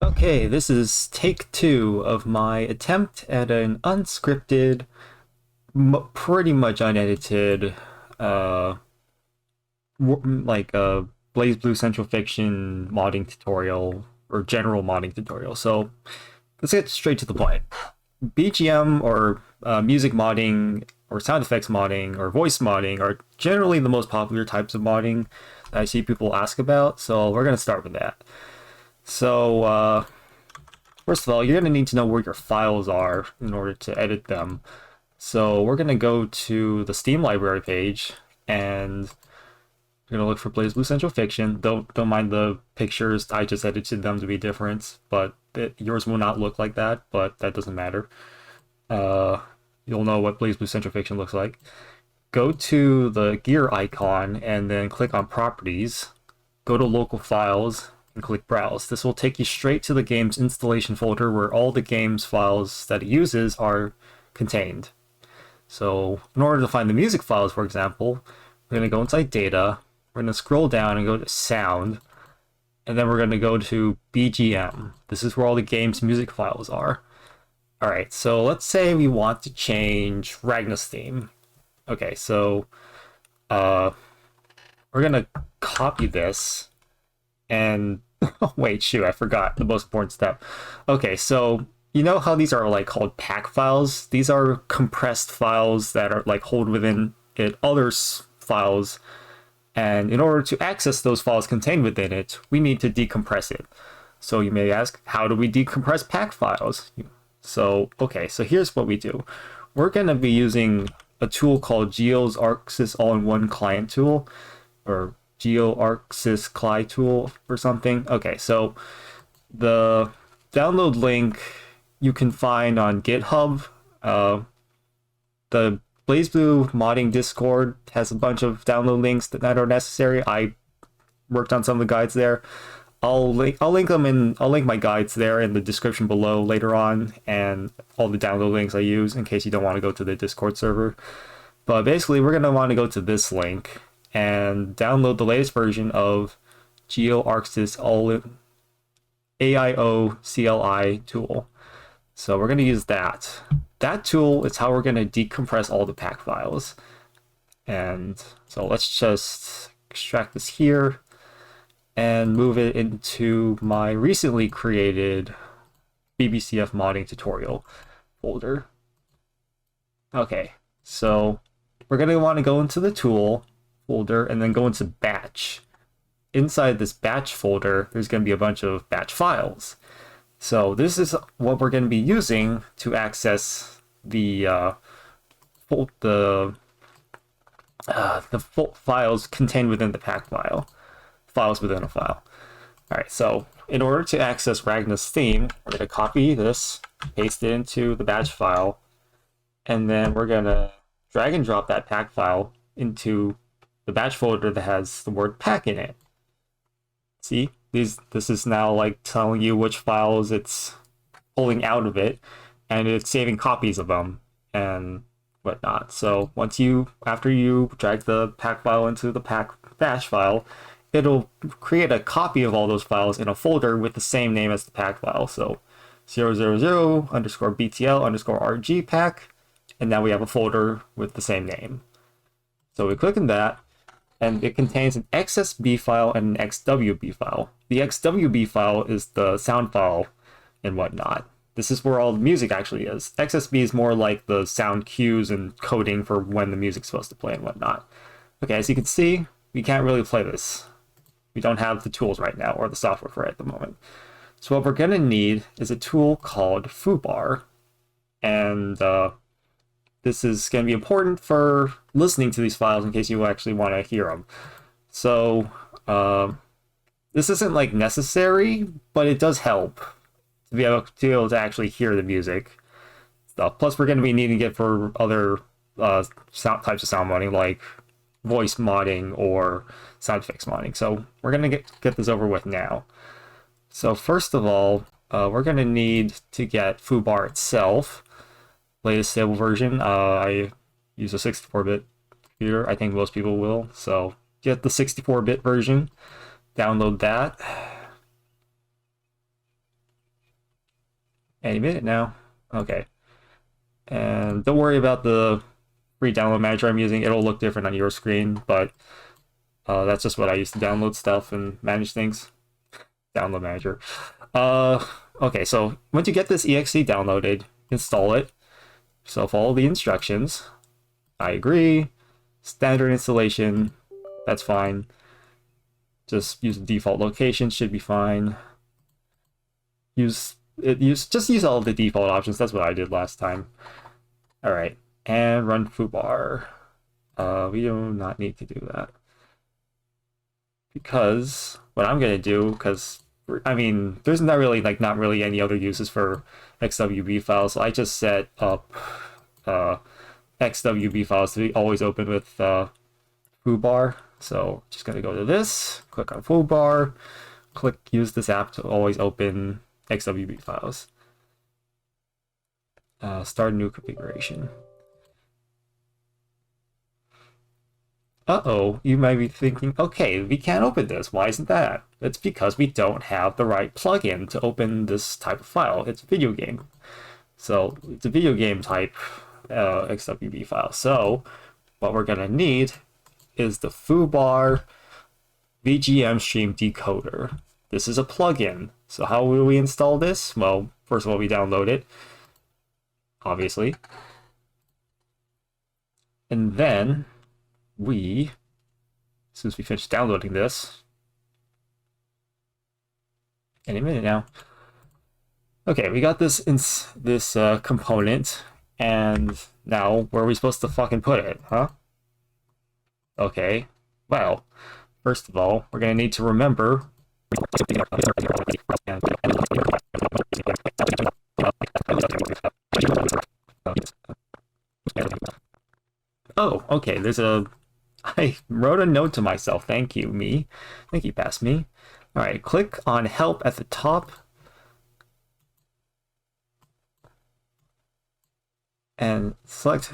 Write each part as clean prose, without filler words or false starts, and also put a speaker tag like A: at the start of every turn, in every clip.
A: Okay, this is take two of my attempt at an unscripted, pretty much unedited, uh, like a Blaze Blue Central Fiction modding tutorial or general modding tutorial. So let's get straight to the point. BGM or music modding or sound effects modding or voice modding are generally the most popular types of modding that I see people ask about. So we're gonna start with that. So first of all, you're going to need to know where your files are in order to edit them. So we're going to go to the Steam library page and we're going to look for BlazBlue Central Fiction. Don't mind the pictures. I just edited them to be different, but yours will not look like that, but that doesn't matter. You'll know what BlazBlue Central Fiction looks like. Go to the gear icon and then click on Properties. Go to Local Files and click Browse. This will take you straight to the game's installation folder where all the game's files that it uses are contained. So in order to find the music files, for example, we're going to go inside Data, we're going to scroll down and go to Sound, and then we're going to go to BGM. This is where all the game's music files are. Alright, so let's say we want to change Ragnar's theme. Okay, so we're going to copy this and oh, wait, shoot, I forgot the most important step. Okay, so you know how these are like called pack files? These are compressed files that are like hold within it other files, and in order to access those files contained within it, we need to decompress it. So you may ask, how do we decompress pack files? So okay, so here's what we do. We're going to be using a tool called Geo's ArcSys all-in-one client tool, or GeoArcSys CLI tool or something. Okay, so the download link you can find on GitHub. The BlazBlue modding Discord has a bunch of download links that are necessary. I worked on some of the guides there. I'll link my guides there in the description below later on, and all the download links I use in case you don't want to go to the Discord server. But basically, we're gonna want to go to this link and download the latest version of GeoArcSys AIO CLI tool. So we're going to use that. That tool is how we're going to decompress all the pack files. And so let's just extract this here and move it into my recently created BBCF modding tutorial folder. Okay, so we're going to want to go into the tool folder and then go into batch. Inside this batch folder, there's going to be a bunch of batch files. So this is what we're going to be using to access the files contained within the pack file, files within a file. All right, so in order to access Ragnar's theme, we're going to copy this, paste it into the batch file, and then we're going to drag and drop that pack file into the batch folder that has the word pack in it. See, this is now like telling you which files it's pulling out of it, and it's saving copies of them and whatnot. So after you drag the pack file into the pack bash file, it'll create a copy of all those files in a folder with the same name as the pack file. So 000_BTL_RG pack, and now we have a folder with the same name. So we click on that, and it contains an XSB file and an XWB file. The XWB file is the sound file and whatnot. This is where all the music actually is. XSB is more like the sound cues and coding for when the music's supposed to play and whatnot. Okay, as you can see, we can't really play this. We don't have the tools right now, or the software for it at the moment. So what we're going to need is a tool called foobar, and this is going to be important for listening to these files in case you actually want to hear them. So this isn't like necessary, but it does help to be able to actually hear the music stuff. Plus, we're going to be needing it for other types of sound modding, like voice modding or sound effects modding. So we're going to get this over with now. So first of all, we're going to need to get foobar itself. Latest stable version. I use a 64-bit computer. I think most people will. So get the 64-bit version, download that, Any minute now. Okay. And don't worry about the free download manager I'm using. It'll look different on your screen, but that's just what I use to download stuff and manage things. Download manager. Okay, so once you get this exe downloaded, install it. So follow the instructions. I agree. Standard installation, that's fine. Just use the default location, should be fine. Just use all of the default options. That's what I did last time. All right, and run foobar. We do not need to do that because what I'm gonna do, because I mean, there's not really any other uses for XWB files. So I just set up XWB files to be always open with foobar. So just gonna go to this, click on foobar, click use this app to always open XWB files. Start new configuration. Uh-oh, you might be thinking, okay, we can't open this. Why isn't that? It's because we don't have the right plugin to open this type of file. It's a video game. So it's a video game type XWB file. So what we're gonna need is the foobar vgmstream decoder. This is a plugin. So how will we install this? Well, first of all, we download it, obviously. And then we, as soon as we finish downloading this, any minute now. Okay, we got this component, and now where are we supposed to fucking put it, huh? Okay, well, first of all, we're gonna need to remember. Oh, okay, I wrote a note to myself. Thank you, me. Thank you, past me. All right, click on help at the top. And select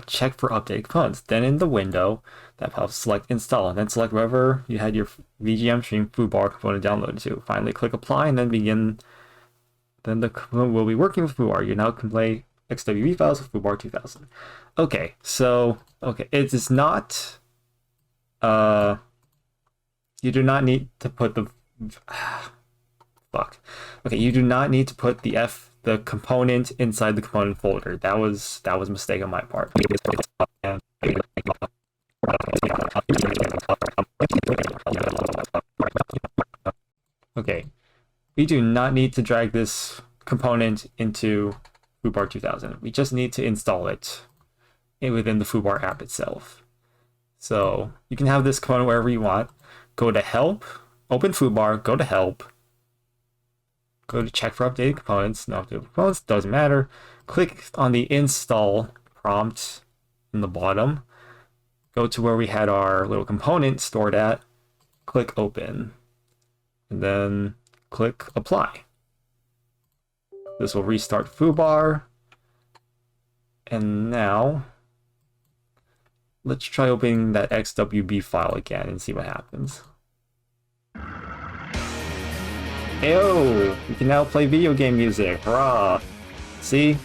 A: check for updated components. Then in the window, that helps select install, and then select wherever you had your vgmstream foobar component downloaded to. Finally, click apply, and then begin. Then the component will be working with foobar. You now can play XWB files with foobar 2000. Okay, so it is not. You do not need to put the fuck. Okay, you do not need to put the component inside the component folder. That was a mistake on my part. Okay, we do not need to drag this component into foobar 2000. We just need to install it within the foobar app itself. So you can have this component wherever you want. Go to help, open foobar, go to help, go to check for updated components, no updated components, doesn't matter. Click on the install prompt in the bottom. Go to where we had our little component stored at, click open, and then click apply. This will restart foobar. And now let's try opening that XWB file again and see what happens. Ayo! We can now play video game music. Hurrah! See?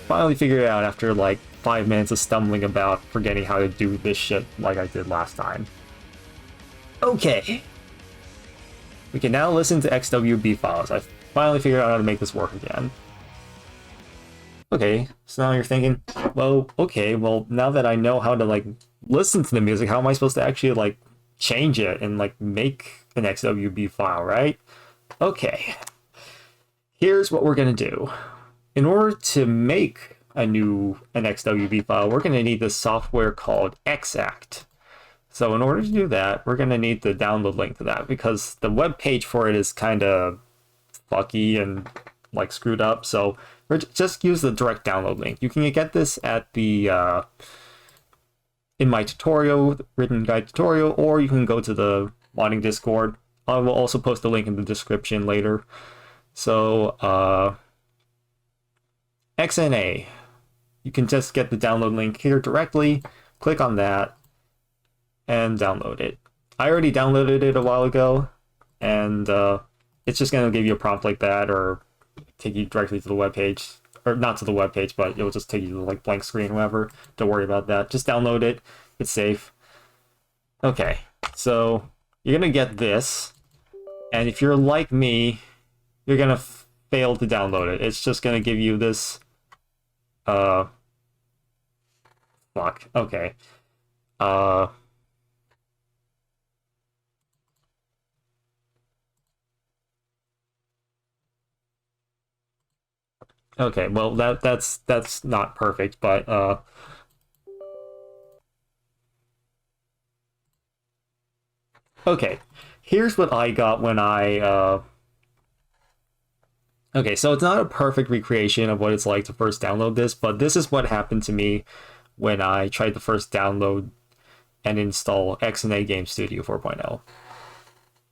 A: Finally figured it out after like 5 minutes of stumbling about, forgetting how to do this shit like I did last time. Okay! We can now listen to XWB files. I finally figured out how to make this work again. Okay, so now you're thinking, well, okay, well, now that I know how to, like, listen to the music, how am I supposed to actually, like, change it and, like, make an XWB file, right? Okay. Here's what we're gonna do. In order to make an XWB file, we're gonna need this software called XACT. So in order to do that, we're gonna need the download link to that, because the web page for it is kind of fucky and, like, screwed up, so just use the direct download link. You can get this at the in my tutorial, written guide tutorial, or you can go to the modding Discord. I will also post a link in the description later. So XNA, you can just get the download link here directly, click on that, and download it. I already downloaded it a while ago, and it's just going to give you a prompt like that, or take you directly to the web page, or not to the web page, but it will just take you to the like blank screen, whatever. Don't worry about that. Just download it. It's safe. Okay, so you're gonna get this, and if you're like me, you're gonna fail to download it. It's just gonna give you this. Fuck. Okay. Okay, well that's not perfect, but okay. Here's what I got when I okay, so it's not a perfect recreation of what it's like to first download this, but this is what happened to me when I tried to first download and install XNA Game Studio 4.0.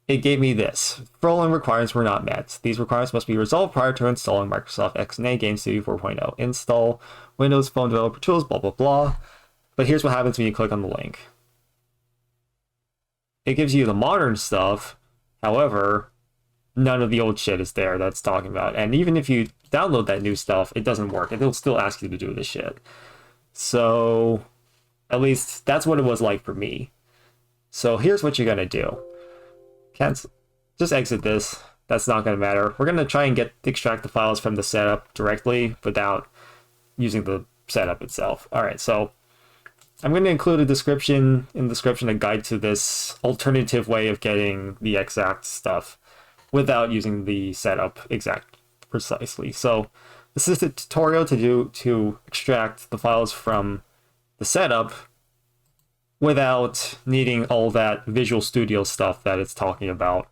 A: It gave me this. Following requirements were not met. These requirements must be resolved prior to installing Microsoft XNA Game Studio 4.0. Install Windows Phone Developer Tools, blah, blah, blah. But here's what happens when you click on the link. It gives you the modern stuff. However, none of the old shit is there that's talking about. And even if you download that new stuff, it doesn't work. It'll still ask you to do this shit. So, at least that's what it was like for me. So here's what you're gonna do. Cancel. Just exit this. That's not gonna matter. We're gonna try and extract the files from the setup directly without using the setup itself. All right, so I'm going to include a description in the description, a guide to this alternative way of getting the XACT stuff without using the setup exact precisely. So this is the tutorial to extract the files from the setup without needing all that Visual Studio stuff that it's talking about.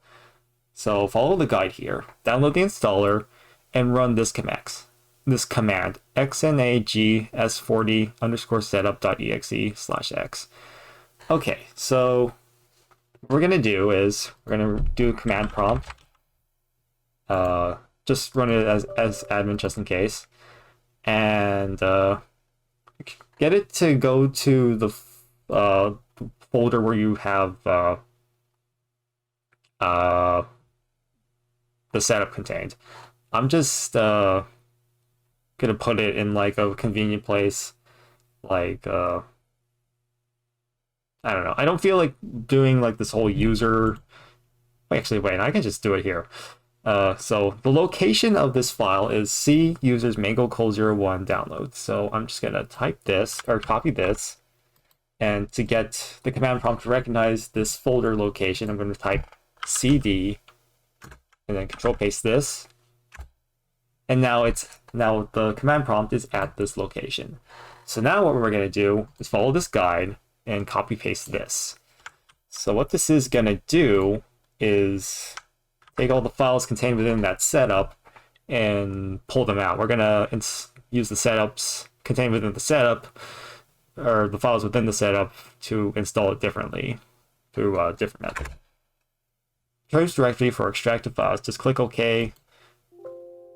A: So follow the guide here, download the installer, and run this command. XNAGS40_setup.exe/x. Okay, so what we're gonna do is we're gonna do a command prompt. Just run it as admin just in case, and get it to go to the folder where you have the setup contained. I'm just gonna put it in like a convenient place, like I don't know. I don't feel like doing like this whole user. Actually, wait, I can just do it here. So the location of this file is C users mango col01 download. So I'm just gonna type this or copy this, and to get the command prompt to recognize this folder location, I'm going to type cd and then control paste this. And now the command prompt is at this location. So now what we're going to do is follow this guide and copy paste this. So what this is going to do is take all the files contained within that setup and pull them out. We're going to use the setups contained within the setup, or the files within the setup, to install it differently through a different method. Choose directory for extracted files. Just click OK.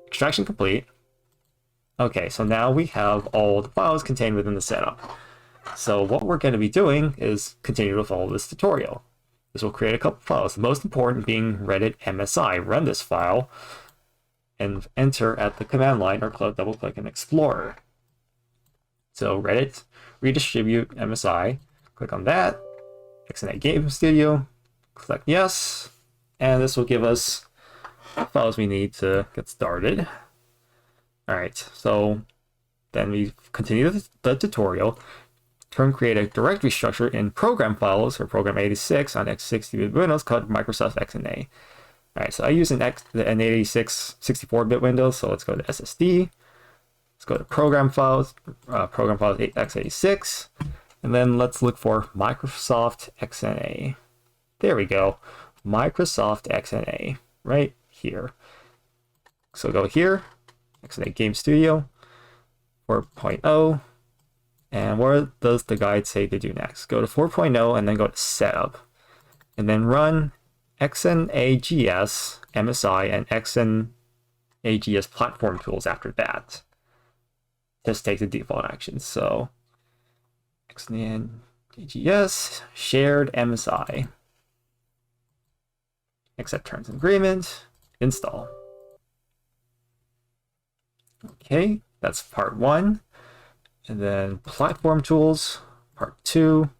A: Extraction complete. Okay, so now we have all the files contained within the setup. So what we're going to be doing is continue to follow this tutorial. This will create a couple files, the most important being Reddit MSI. Run this file and enter at the command line or double click in Explorer. So Reddit, redistribute MSI, click on that, XNA Game Studio, click yes, and this will give us the files we need to get started. Alright, so then we continue the tutorial. Create a directory structure in program files or program 86 on x66-bit Windows called Microsoft XNA. Alright, so I use an 86 64-bit Windows, so let's go to SSD. Let's go to program files x86, and then let's look for Microsoft XNA. There we go, Microsoft XNA, right here. So go here, XNA Game Studio 4.0, and what does the guide say to do next? Go to 4.0 and then go to Setup, and then run XNAGS MSI and XNAGS Platform Tools after that. Just take the default actions. So XNAGS shared MSI. Accept terms and agreement. Install. Okay, that's part 1. And then platform tools, part 2.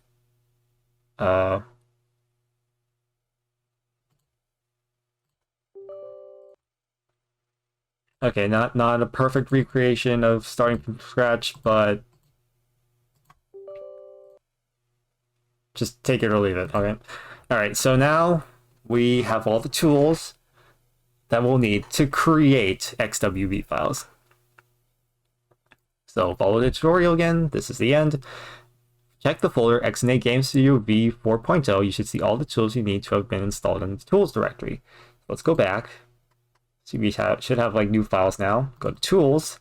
A: Okay, not a perfect recreation of starting from scratch, but just take it or leave it. Okay. All right, so now we have all the tools that we'll need to create XWB files. So follow the tutorial again. This is the end. Check the folder XNA Game Studio v 4.0. You should see all the tools you need to have been installed in the tools directory. Let's go back. So we should have like new files now. Go to tools,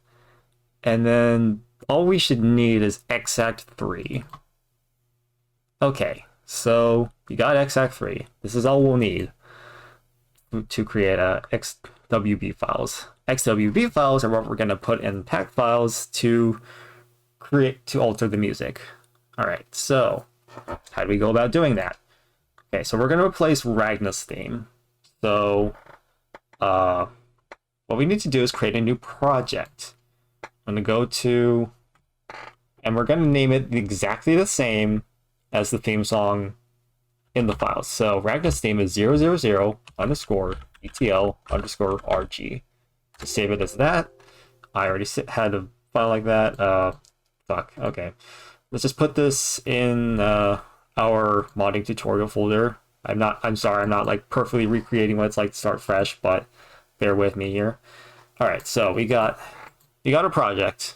A: and then all we should need is XACT 3. Okay, so we got XACT 3. This is all we'll need to create XWB files. XWB files are what we're going to put in pack files to alter the music. All right, so how do we go about doing that? Okay, so we're going to replace Ragnar's theme. So what we need to do is create a new project. I'm going to go to, and we're going to name it exactly the same as the theme song in the files. So Ragnar's theme is 000 underscore ETL underscore RG. To save it as that. I already had a file like that. Fuck. Okay. Let's just put this in our modding tutorial folder. I'm sorry, I'm not like perfectly recreating what it's like to start fresh, but bear with me here. All right, so we got a project.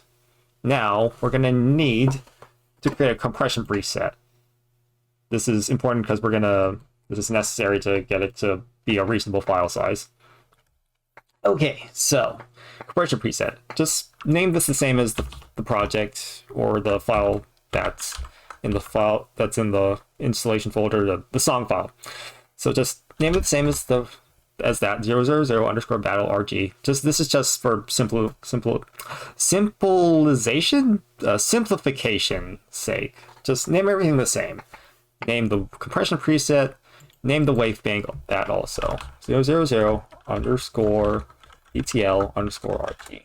A: Now we're gonna need to create a compression preset. This is important because this is necessary to get it to be a reasonable file size. Okay, so compression preset. Just name this the same as the project or the file that's in the installation folder, the song file. So just name it the same as that 000 underscore battle RG. This is just for simplification sake. Just name everything the same. Name the compression preset. Name the wave bank that also 000 underscore ETL underscore RG.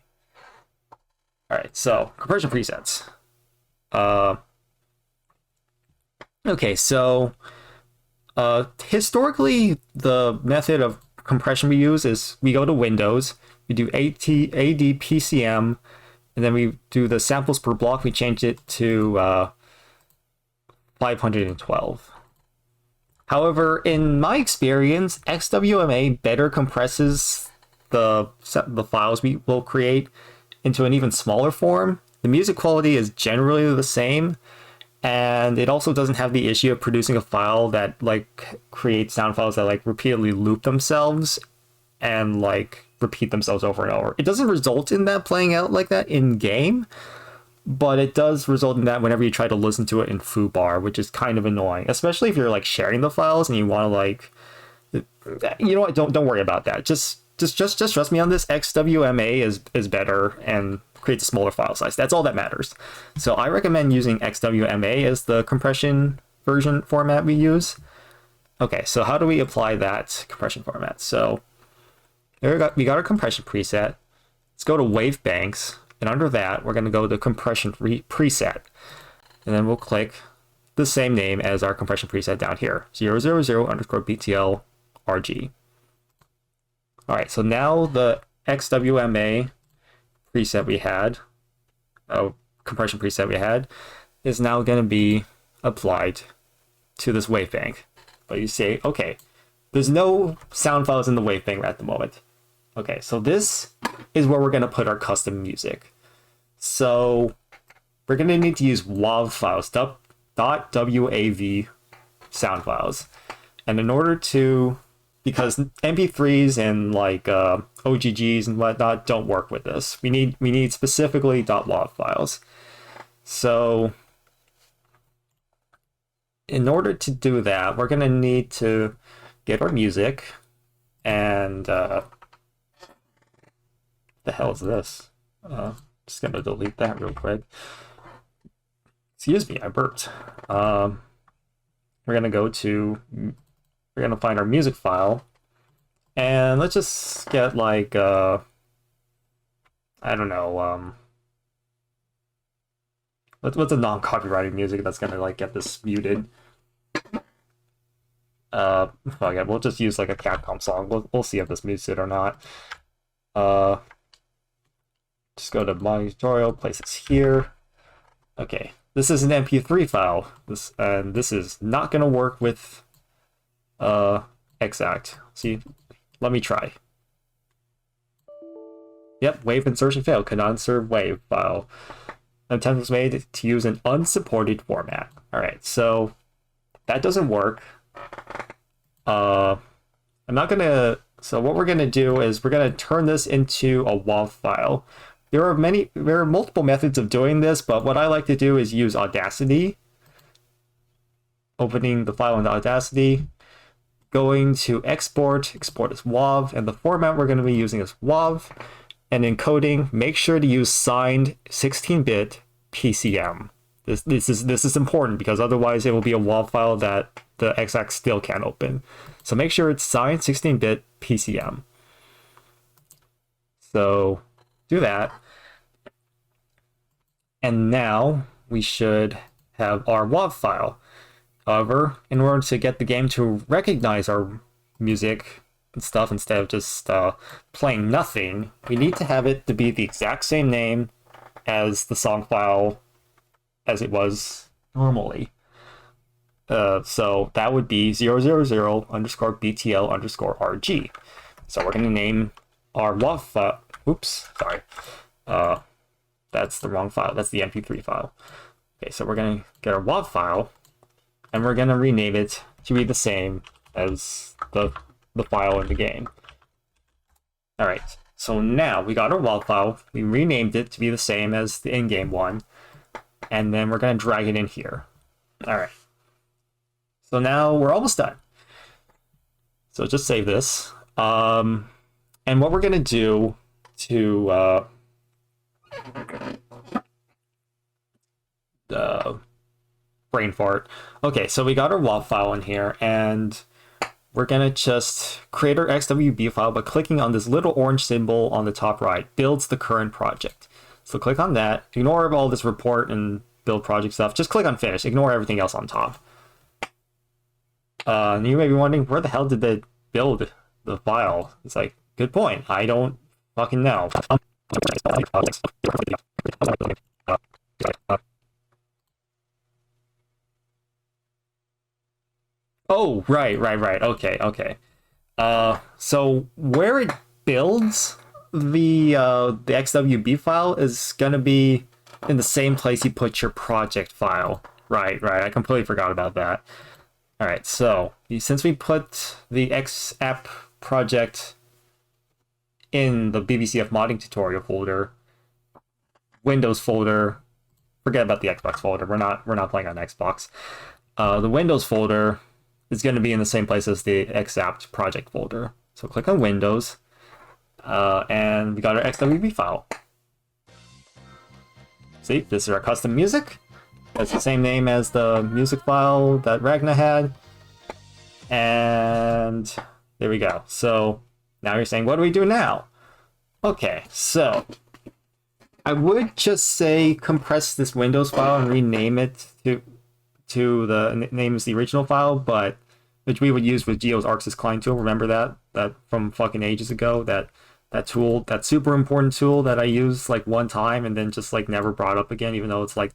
A: All right, so compression presets. Okay, so historically, the method of compression we use is we go to Windows, we do AD/PCM, and then we do the samples per block. We change it to 512. However, in my experience, XWMA better compresses the files we will create into an even smaller form. The music quality is generally the same, and it also doesn't have the issue of producing a file that like creates sound files that like repeatedly loop themselves and like repeat themselves over and over. It doesn't result in that playing out like that in game, but it does result in that whenever you try to listen to it in foobar, which is kind of annoying, especially if you're like sharing the files and you want to like, you know what, don't worry about that. Just trust me on this. XWMA is better and creates a smaller file size. That's all that matters. So I recommend using XWMA as the compression version format we use. Okay, so how do we apply that compression format? So we got our compression preset. Let's go to wave banks, and under that we're going to go to compression preset, and then we'll click the same name as our compression preset down here, 000 underscore BTL RG. All right, so now the XWMA preset we had, compression preset we had, is now going to be applied to this wave bank. But you say, okay, there's no sound files in the wave bank at the moment. Okay, so this is where we're going to put our custom music. So we're going to need to use WAV files, .wav sound files. And in order to, because MP3s and like OGGs and whatnot don't work with this. We need specifically .wav files. So in order to do that, we're going to need to get our music, and the hell is this? Just going to delete that real quick. Excuse me, I burped. We're going to find our music file, and let's just get like I don't know, what's a non-copyrighted music that's gonna like get this muted? Fuck it, we'll just use like a Capcom song. We'll see if this mutes it or not. Uh, just go to my tutorial, place this here. Okay, this is an MP3 file. This is not gonna work with XACT. See, let me try. Yep, wave insertion failed. Cannot insert wave file. An attempt was made to use an unsupported format. All right, so that doesn't work. I'm not gonna. So what we're gonna do is we're gonna turn this into a WAV file. There are multiple methods of doing this, but what I like to do is use Audacity. Opening the file into Audacity, going to export as WAV, and the format we're going to be using is WAV. And encoding, make sure to use signed 16-bit PCM. This is important because otherwise it will be a WAV file that the XACT still can't open. So make sure it's signed 16-bit PCM. So do that. And now we should have our WAV file. However, in order to get the game to recognize our music and stuff instead of just playing nothing, we need to have it to be the exact same name as the song file as it was normally. So that would be 000_BTL_RG. So we're going to name our WAV file. Oops, sorry. That's the wrong file. That's the MP3 file. Okay, so we're going to get our WAV file, and we're going to rename it to be the same as the file in the game. All right, so now we got our WAV file. We renamed it to be the same as the in-game one, and then we're going to drag it in here. All right. So now we're almost done. So just save this. And what we're going to do to brain fart. Okay, so we got our WAV file in here, and we're gonna just create our XWB file by clicking on this little orange symbol on the top right. Builds the current project. So click on that. Ignore all this report and build project stuff. Just click on finish. Ignore everything else on top. And you may be wondering, where the hell did they build the file? It's like, good point. I don't fucking know. Oh, right. Okay. So where it builds the XWB file is gonna be in the same place you put your project file. Right. I completely forgot about that. All right. So since we put the XApp project in the BBCF modding tutorial folder, Windows folder, forget about the Xbox folder. We're not playing on Xbox. The Windows folder is going to be in the same place as the XACT project folder. So click on Windows, and we got our XWB file. See, this is our custom music. It's the same name as the music file that Ragna had. And there we go. So now you're saying, what do we do now? Okay, so I would just say compress this Windows file and rename it to the name is the original file, but which we would use with Geo's ArcSys client tool. Remember that from fucking ages ago, that tool, that super important tool that I used like one time and then just like never brought up again, even though it's like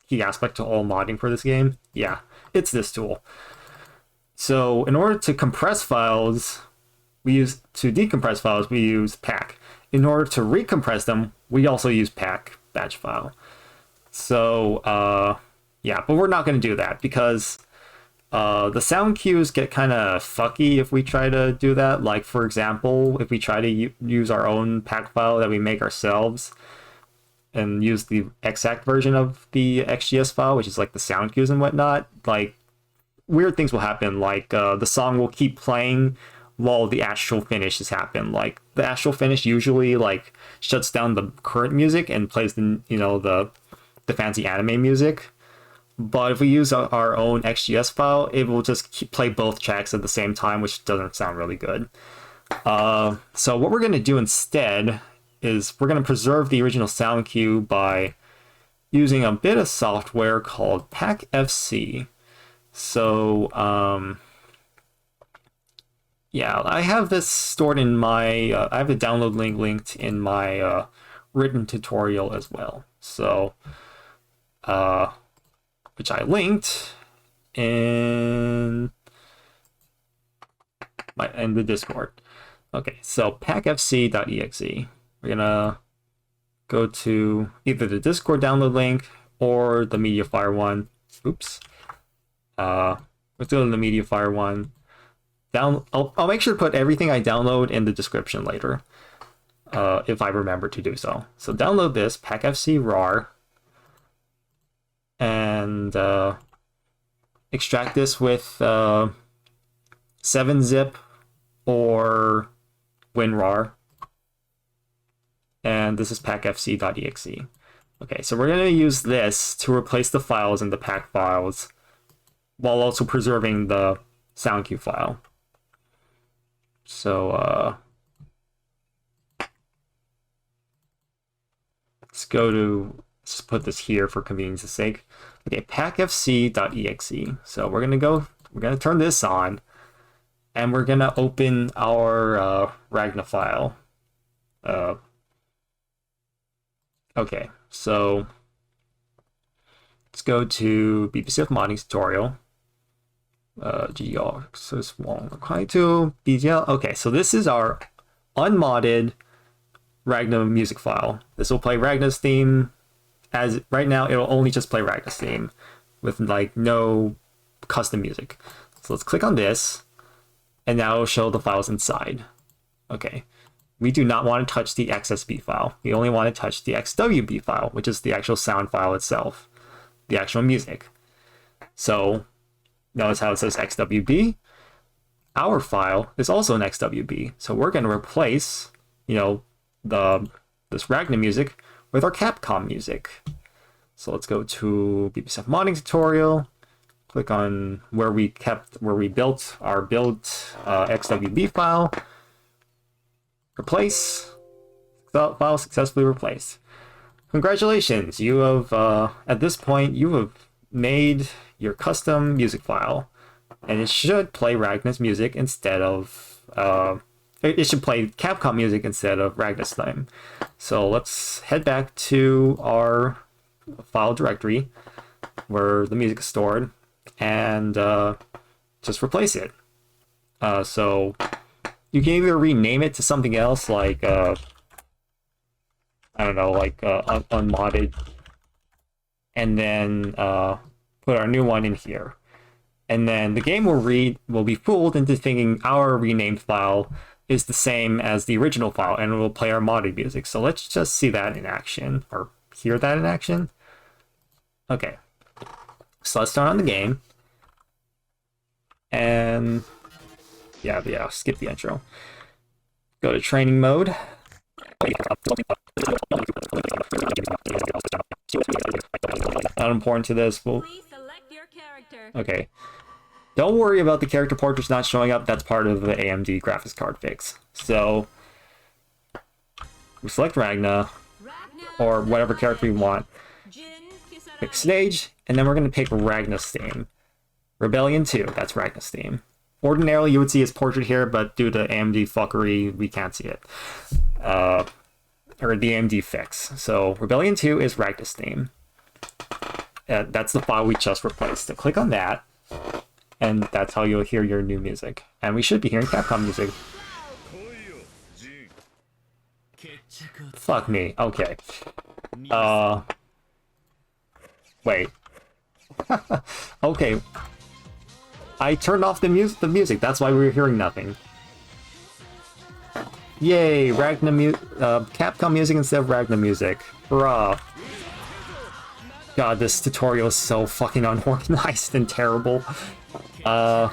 A: key aspect to all modding for this game. Yeah, it's this tool. So in order to compress files, to decompress files, we use pack. In order to recompress them, we also use pack batch file. So yeah, but we're not going to do that because the sound cues get kind of fucky if we try to do that. Like, for example, if we try to use our own pack file that we make ourselves and use the XACT version of the XGS file, which is like the sound cues and whatnot, like weird things will happen. Like the song will keep playing while the actual finishes happen. Like the actual finish usually like shuts down the current music and plays the fancy anime music. But if we use our own XGS file, it will just play both tracks at the same time, which doesn't sound really good. So what we're going to do instead is we're going to preserve the original sound cue by using a bit of software called PackFC. So, yeah, I have this stored in my, I have the download link linked in my written tutorial as well. So, which I linked in the Discord. Okay, so packfc.exe. We're gonna go to either the Discord download link or the MediaFire one. Oops. Let's go to the MediaFire one. I'll make sure to put everything I download in the description later, if I remember to do so. So download this packfc rar and extract this with 7-zip or WinRAR. And this is packfc.exe. Okay, so we're going to use this to replace the files in the pack files while also preserving the sound cue file. So let's put this here for convenience's sake. Okay, packfc.exe. So we're gonna turn this on, and we're gonna open our Ragna file. Okay, so let's go to BBCF Modding tutorial. GR, so it's to BGM. Okay, so this is our unmodded Ragna music file. This will play Ragna's theme. As right now, it'll only just play Ragna's theme with like no custom music. So let's click on this, and now it'll show the files inside. Okay, we do not want to touch the XSB file. We only want to touch the XWB file, which is the actual sound file itself, the actual music. So notice how it says XWB. Our file is also an XWB, so we're going to replace, this Ragna music with our Capcom music. So let's go to BBCF Modding tutorial. Click on where we built our XWB file. Replace. The file successfully replaced. Congratulations! You have at this point you have made your custom music file, and it should play Ragna's music instead of it should play Capcom music instead of Ragna's theme. So let's head back to our file directory where the music is stored and just replace it. So you can either rename it to something else, like I don't know, like unmodded, and then put our new one in here, and then the game will be fooled into thinking our renamed file is the same as the original file, and it will play our modded music. So let's just see that in action, or hear that in action. Okay, so let's turn on the game, and yeah, skip the intro. Go to training mode. Not important to this. Okay. Don't worry about the character portraits not showing up. That's part of the AMD graphics card fix. So we select Ragna or whatever character we want. Pick stage, and then we're going to pick Ragna's theme. Rebellion 2. That's Ragna's theme. Ordinarily, you would see his portrait here, but due to AMD fuckery, we can't see it. Or the AMD fix. So Rebellion 2 is Ragna's theme. That's the file we just replaced. So click on that, and that's how you'll hear your new music. And we should be hearing Capcom music. Fuck me. Okay. Wait. Okay. I turned off the music. That's why we were hearing nothing. Yay! Ragna Capcom music instead of Ragna music. Hurrah! God, this tutorial is so fucking unorganized and terrible. Yeah.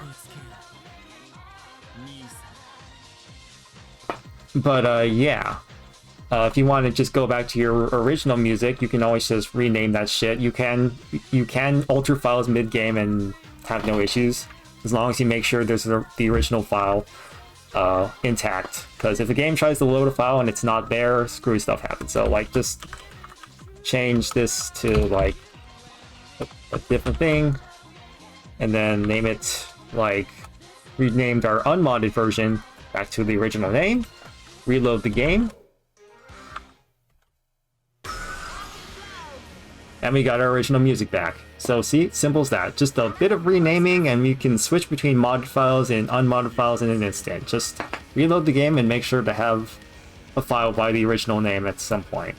A: If you want to just go back to your original music, you can always just rename that shit. You can alter files mid-game and have no issues, as long as you make sure there's the original file intact, because if the game tries to load a file and it's not there, screwy stuff happens. So like just change this to like a different thing, and then name it like we named our unmodded version back to the original name, reload the game, and we got our original music back. So see, simple as that. Just a bit of renaming and we can switch between modded files and unmodded files in an instant. Just reload the game and make sure to have a file by the original name at some point.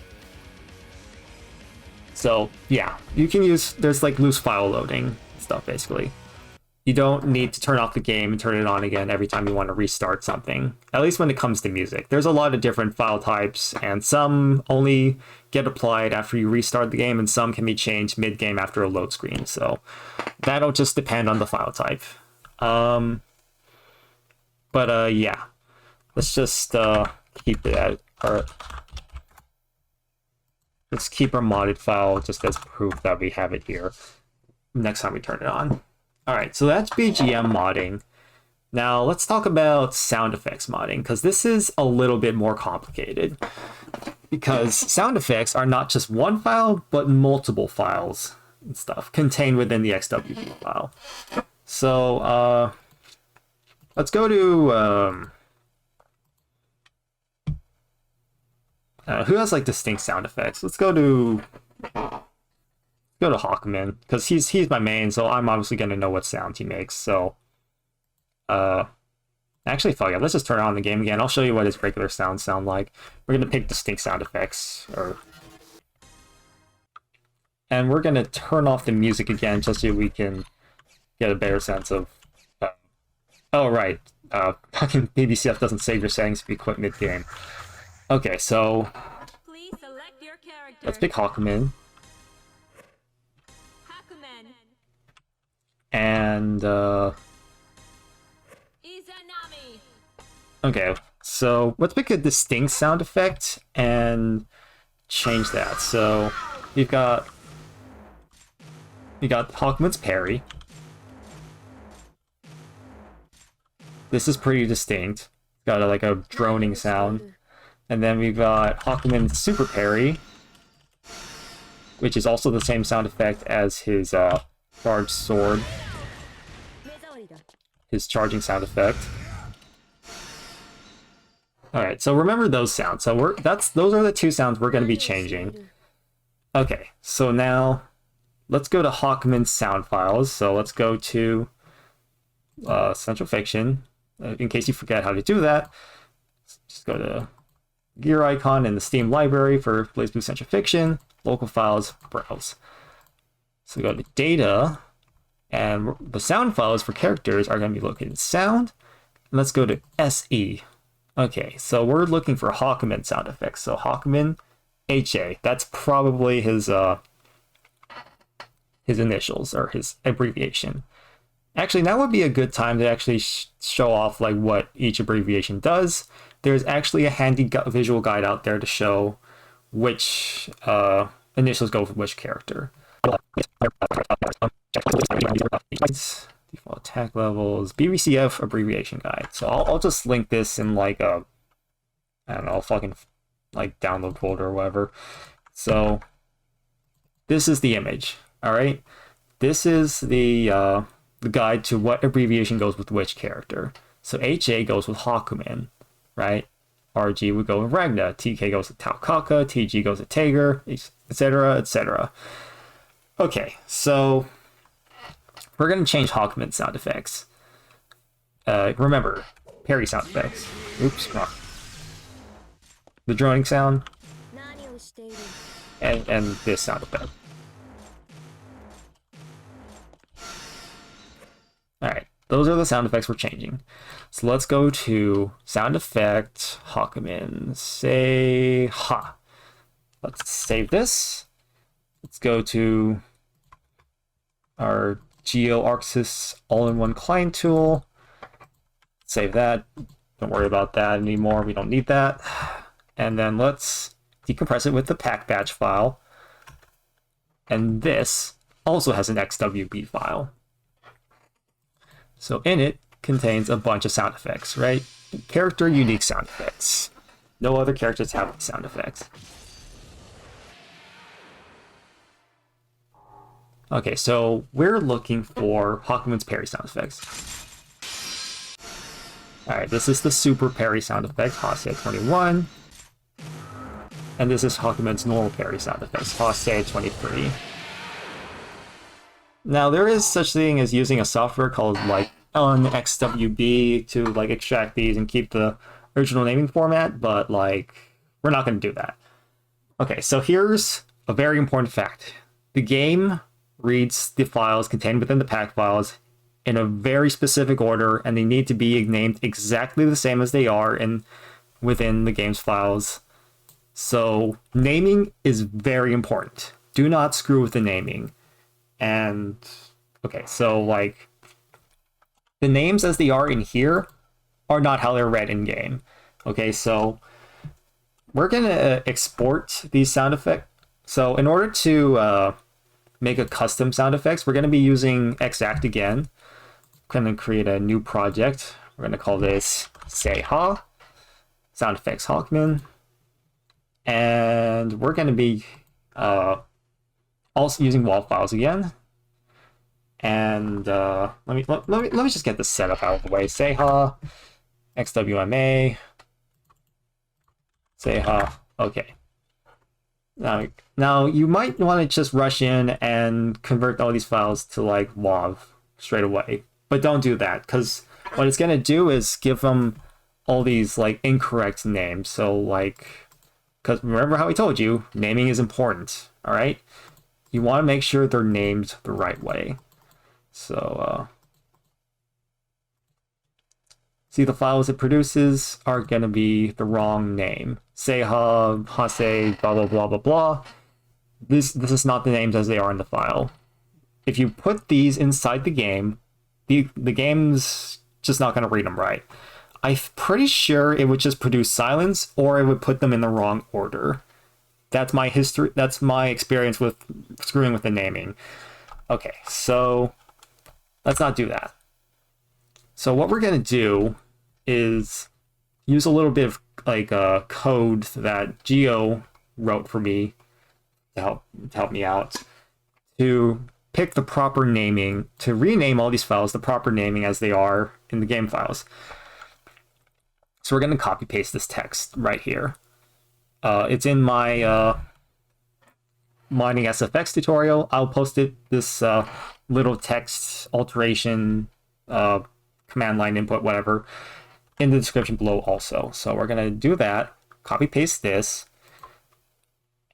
A: So yeah, you can use, there's like loose file loading stuff basically. You don't need to turn off the game and turn it on again every time you want to restart something, at least when it comes to music. There's a lot of different file types, and some only get applied after you restart the game, and some can be changed mid-game after a load screen. So that'll just depend on the file type. Yeah, let's just keep it at our... Let's keep our modded file just as proof that we have it here next time we turn it on. Alright, so that's BGM modding. Now let's talk about sound effects modding, because this is a little bit more complicated. Because sound effects are not just one file, but multiple files and stuff contained within the XWB file. So let's go to... who has like distinct sound effects? Let's go to Hawkman, because he's my main, so I'm obviously gonna know what sounds he makes. So actually fuck it, let's just turn on the game again. I'll show you what his regular sounds sound like. We're gonna pick distinct sound effects, and we're gonna turn off the music again just so we can get a better sense of oh right, fucking BBCF doesn't save your settings if you quit mid-game. Okay, so
B: please select your character.
A: Let's pick Hawkman. And okay, so let's pick a distinct sound effect and change that. So we got Hawkman's parry. This is pretty distinct. Got like a droning sound. And then we've got Hawkman's super parry, which is also the same sound effect as his charged sword, his charging sound effect. Alright, so remember those sounds. So those are the two sounds we're going to be changing. Okay, so now let's go to Hawkman's sound files. So let's go to Central Fiction. In case you forget how to do that, just go to gear icon in the Steam library for BlazBlue Central Fiction, local files, browse. So go to data, and the sound files for characters are going to be located in sound. And let's go to SE. Okay, so we're looking for Hawkman sound effects. So Hawkman HA, that's probably his initials or his abbreviation. Actually, that would be a good time to actually show off like what each abbreviation does. There's actually a handy visual guide out there to show which initials go with which character. Default attack levels, BBCF abbreviation guide. So I'll just link this in like a, I don't know, fucking like download folder or whatever. So this is the image. All right, this is the guide to what abbreviation goes with which character. So HA goes with Hawkman, right? RG would go with Ragna, TK goes with Taukaka, TG goes with Tager, etc., etc. Okay, so we're going to change Hawkman sound effects. Remember, parry sound effects. Oops, wrong. The droning sound, and this sound effect. Alright, those are the sound effects we're changing. So let's go to sound effect, Hawkman, say ha. Let's save this. Let's go to our GeoArcsys all-in-one client tool. Save that. Don't worry about that anymore. We don't need that. And then let's decompress it with the pack batch file. And this also has an XWB file. So in it contains a bunch of sound effects, right? character unique sound effects. No other characters have these sound effects. Okay, so we're looking for Hakumen's parry sound effects. Alright, this is the super parry sound effect, Hase 21. And this is Hakumen's normal parry sound effects, Hase 23. Now, there is such thing as using a software called like XWB to like extract these and keep the original naming format, but like we're not going to do that. Okay, so here's a very important fact. The game reads the files contained within the pack files in a very specific order, and they need to be named exactly the same as they are within the game's files. So naming is very important. Do not screw with the naming. And okay, so like the names as they are in here are not how they're read in game. Okay, so we're gonna export these sound effects. So in order to make a custom sound effects, we're gonna be using XACT again. We're gonna create a new project. We're gonna call this Say Ha Sound Effects Hawkman, and we're gonna be also using WAV files again. And let me just get this setup out of the way. Seiha, XWMA, Seiha. Okay. Now you might want to just rush in and convert all these files to like WAV straight away, but don't do that, because what it's gonna do is give them all these like incorrect names. So like, because remember how I told you, naming is important. All right, you want to make sure they're named the right way. So, see, the files it produces are going to be the wrong name. Seiha, Hase, blah, blah, blah, blah, blah. This is not the names as they are in the file. If you put these inside the game, the game's just not going to read them right. I'm pretty sure it would just produce silence, or it would put them in the wrong order. That's my history. That's my experience with screwing with the naming. Okay, so let's not do that. So what we're going to do is use a little bit of like code that Geo wrote for me to help me out to pick the proper naming, to rename all these files the proper naming as they are in the game files. So we're going to copy paste this text right here. It's in my modding SFX tutorial. I'll post this little text alteration command line input, whatever, in the description below also. So we're going to do that, copy paste this,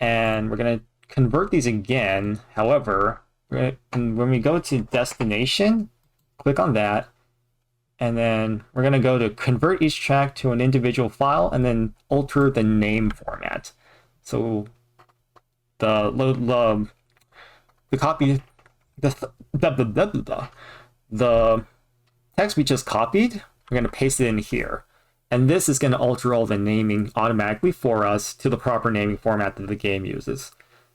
A: and we're going to convert these again. However, when we go to destination, click on that, and then we're going to go to convert each track to an individual file and then alter the name format. So the copy, the text we just copied, we're going to paste it in here. And this is going to alter all the naming automatically for us to the proper naming format that the game uses.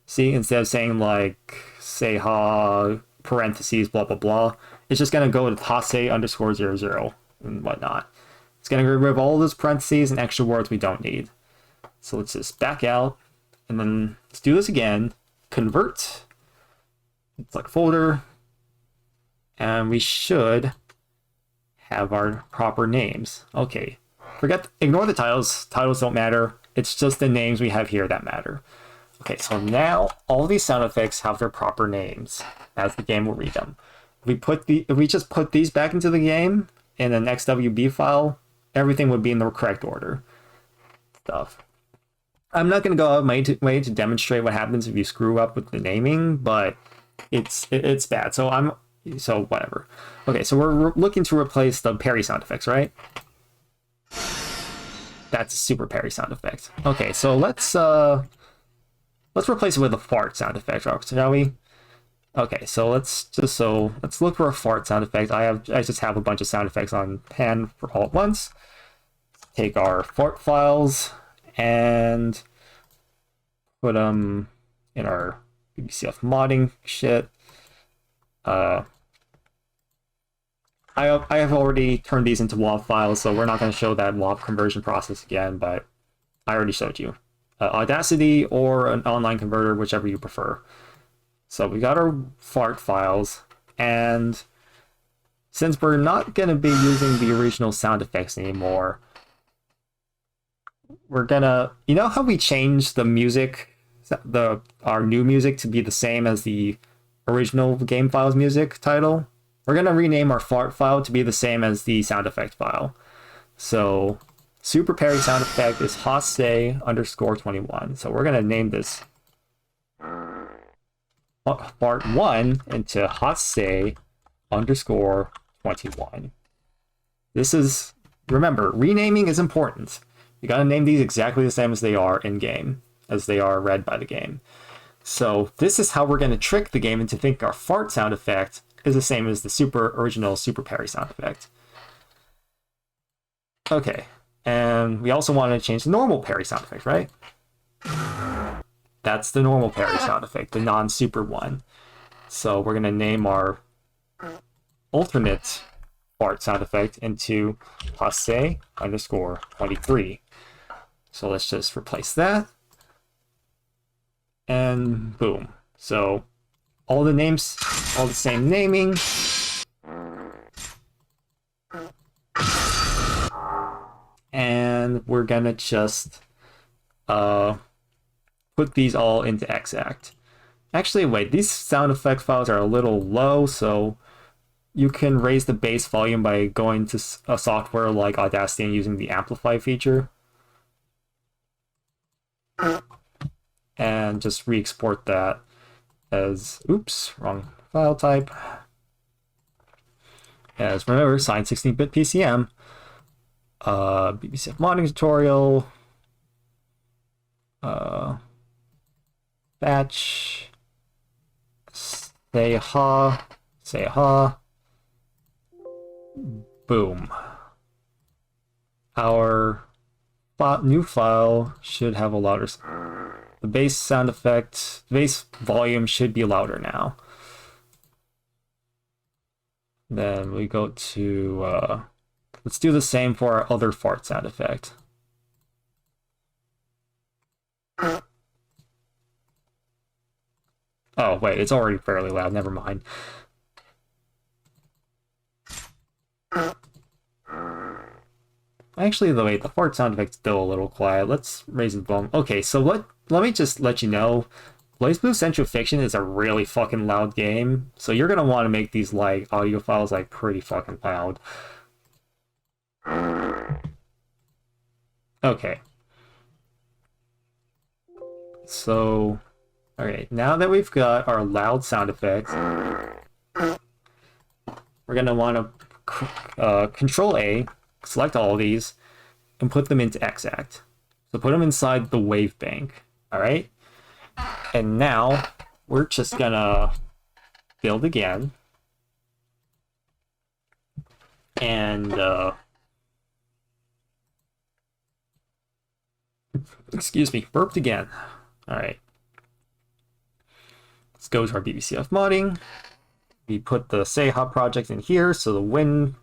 A: See, instead of saying like Seiha parentheses blah blah blah, it's just going to go to Hase underscore 00 and whatnot. It's going to remove all those parentheses and extra words we don't need. So let's just back out, and then let's do this again. Convert. It's like folder, and we should have our proper names. Okay, ignore the titles. Titles don't matter. It's just the names we have here that matter. Okay, so now all these sound effects have their proper names as the game will read them. If we just put these back into the game in an XWB file, everything would be in the correct order. Stuff. I'm not going to go out of my way to demonstrate what happens if you screw up with the naming, but it's bad. So whatever. Okay, so we're looking to replace the parry sound effects, right? That's a super parry sound effect. Okay, so let's replace it with a fart sound effect, shall we? Okay, so let's look for a fart sound effect. I just have a bunch of sound effects on hand for all at once. Take our fart files and put them in our BBCF modding shit. I I have already turned these into WAV files, so we're not going to show that WAV conversion process again, but I already showed you. Audacity or an online converter, whichever you prefer. So we got our fart files, and since we're not going to be using the original sound effects anymore, we're gonna, you know how we changed the music, our new music to be the same as the original game file's music title? We're gonna rename our fart file to be the same as the sound effect file. So Super Perry sound effect is hotsay_21. So we're gonna name this part 1 into hotsay_21. This is, remember, renaming is important. You gotta name these exactly the same as they are in game, as they are read by the game. So this is how we're gonna trick the game into thinking our fart sound effect is the same as the original Super Perry sound effect. Okay, and we also want to change the normal Perry sound effect, right? That's the normal Perry sound effect, the non-super one. So we're gonna name our alternate fart sound effect into hotsay_23. So let's just replace that. And boom. So all the names, all the same naming. And we're gonna just put these all into XACT. Actually, wait, these sound effect files are a little low, so you can raise the bass volume by going to a software like Audacity and using the amplify feature. And just re-export that as, oops, wrong file type. As, remember, signed 16-bit PCM. BBCF modding tutorial. Batch. Say ha. Boom. Our new file should have a louder. The bass sound effect, the bass volume should be louder now. Then we go to, let's do the same for our other fart sound effect. Oh, wait, it's already fairly loud, never mind. Actually, wait, the fart sound effect's still a little quiet. Let's raise the volume. Okay, so let me just let you know, BlazBlue Central Fiction is a really fucking loud game, so you're gonna want to make these like audio files like pretty fucking loud. Okay. So, okay, now that we've got our loud sound effects, we're gonna want to Control A, select all of these, and put them into XACT. So put them inside the wave bank. All right. And now we're just gonna build again. And excuse me, burped again. All right. Let's go to our BBCF modding. We put the Seha project in here, so the win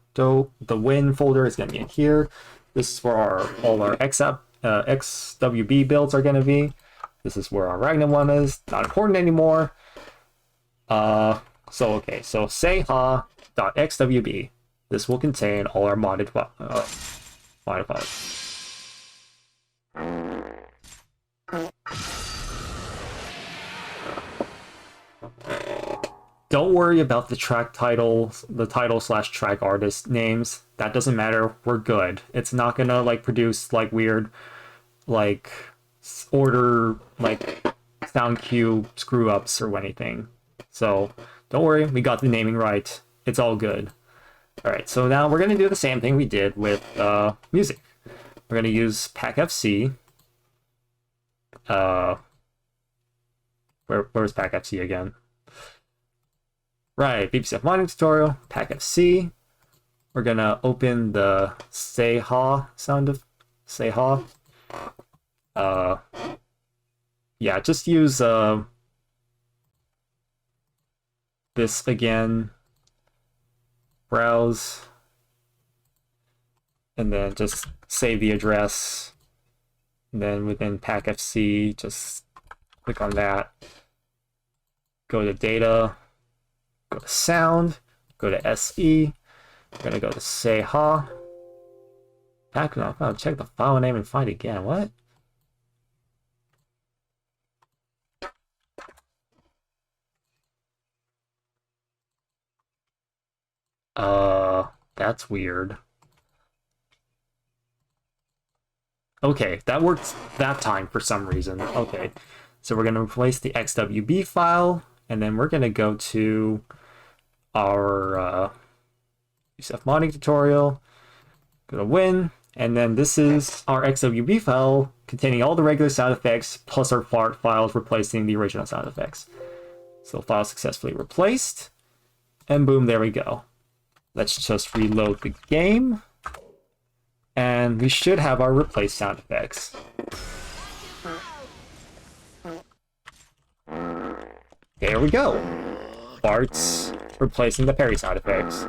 A: folder is gonna be in here. This is where all our XWB builds are gonna be. This is where our Ragnar one is. Not important anymore. So seha.xwb. This will contain all our modded files. Don't worry about the track title, the title/track artist names. That doesn't matter. We're good. It's not gonna like produce like weird, like order, like sound cue screw ups or anything. So don't worry. We got the naming right. It's all good. All right. So now we're gonna do the same thing we did with music. We're gonna use PackFC. Where's PackFC again? Right, BBCF modding tutorial, PackFC. We're gonna open the say ha sound of say ha. Yeah, just use this again browse, and then just save the address. And then within packfc, just click on that. Go to data, go to sound, go to SE. We're gonna go to say ha. Check the file name and find it again. What? That's weird. Okay, that worked that time for some reason. Okay, so we're gonna replace the XWB file, and then we're gonna go to our BGCF modding tutorial, go to win, and then this is our XWB file containing all the regular sound effects plus our fart files replacing the original sound effects. So file successfully replaced, and boom, there we go. Let's just reload the game, and we should have our replaced sound effects. There we go. Farts replacing the parry sound effects.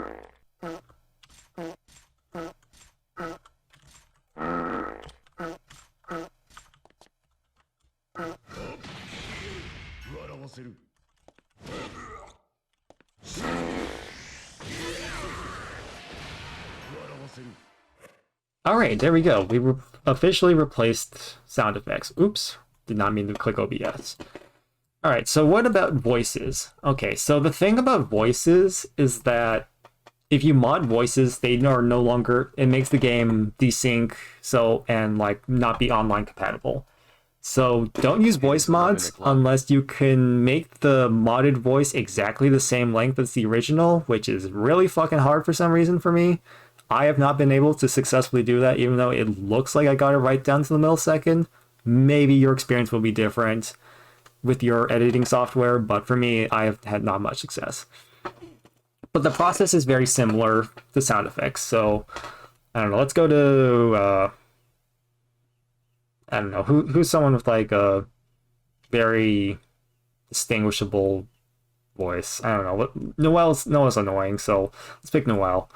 A: Alright, there we go. We officially replaced sound effects. Oops, did not mean to click OBS. Alright, so what about voices? Okay, so the thing about voices is that if you mod voices, they are no longer, it makes the game desync, so, and like not be online compatible. So don't use voice mods unless you can make the modded voice exactly the same length as the original, which is really fucking hard for some reason for me. I have not been able to successfully do that, even though it looks like I got it right down to the millisecond. Maybe your experience will be different with your editing software, but for me, I have had not much success. But the process is very similar to sound effects, so I don't know, let's go to I don't know, who's someone with like a very distinguishable voice. I don't know. Noel's annoying, so let's pick Noel.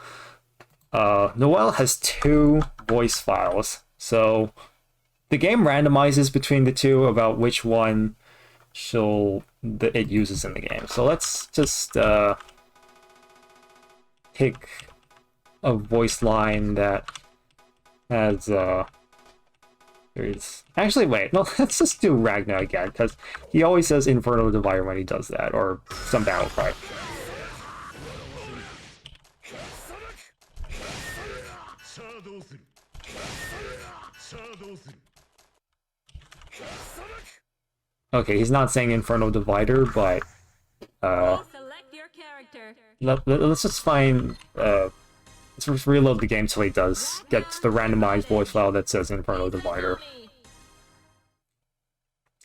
A: Noel has 2 voice files, so the game randomizes between the 2 about which one it uses in the game. So let's just pick a voice line that has actually, wait, no, let's just do Ragnar again, because he always says Inferno Divider when he does that, or some battle cry. Okay, he's not saying Inferno Divider, but
B: Select your character.
A: let's just find let's just reload the game till he does get the randomized voice file that says Inferno Divider.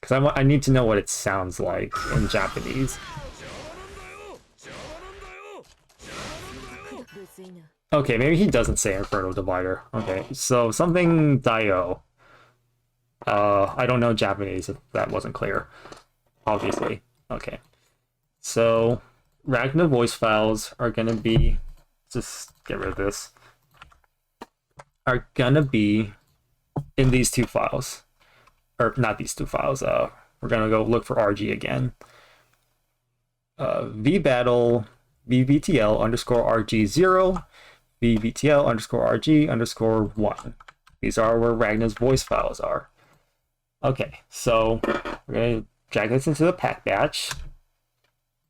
A: Because I need to know what it sounds like in Japanese. Okay, maybe he doesn't say Inferno Divider. Okay, so something Dio. I don't know Japanese, if that wasn't clear. Obviously. Okay. So, Ragnar voice files are gonna be... Just get rid of this. Are gonna be in these 2 files. Or, not these 2 files. We're gonna go look for RG again. vbattle vbtl underscore rg0 vbtl underscore rg underscore 1. These are where Ragnar's voice files are. Okay, so we're going to drag this into the pack batch.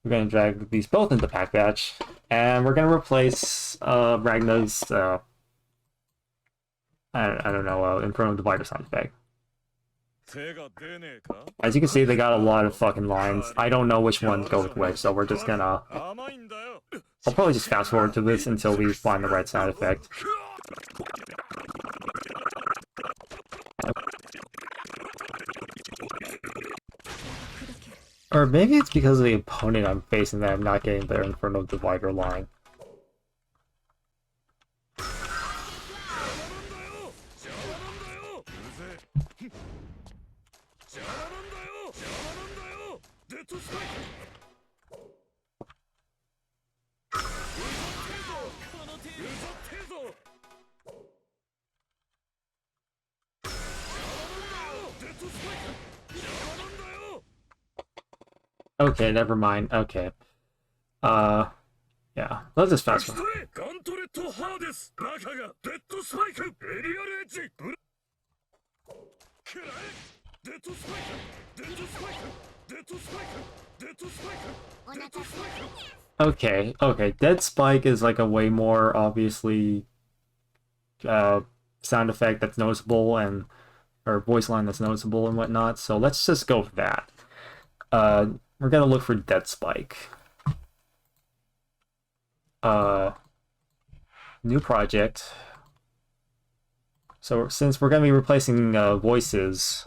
A: We're going to drag these both into pack batch, and we're going to replace Ragnar's I don't know, Inferno Divider sound effect. As you can see, they got a lot of fucking lines. I don't know which one to go with which, so we're just gonna... I'll probably just fast forward to this until we find the right sound effect. Or maybe it's because of the opponent I'm facing that I'm not getting their Inferno Divider line. Okay, never mind. Okay. Yeah. Let's just fast forward. Okay, okay. Dead Spike is like a way more obviously uh sound effect that's noticeable and or voice line that's noticeable and whatnot. So let's just go with that. Uh, we're gonna look for Dead Spike. New project. So since we're gonna be replacing voices,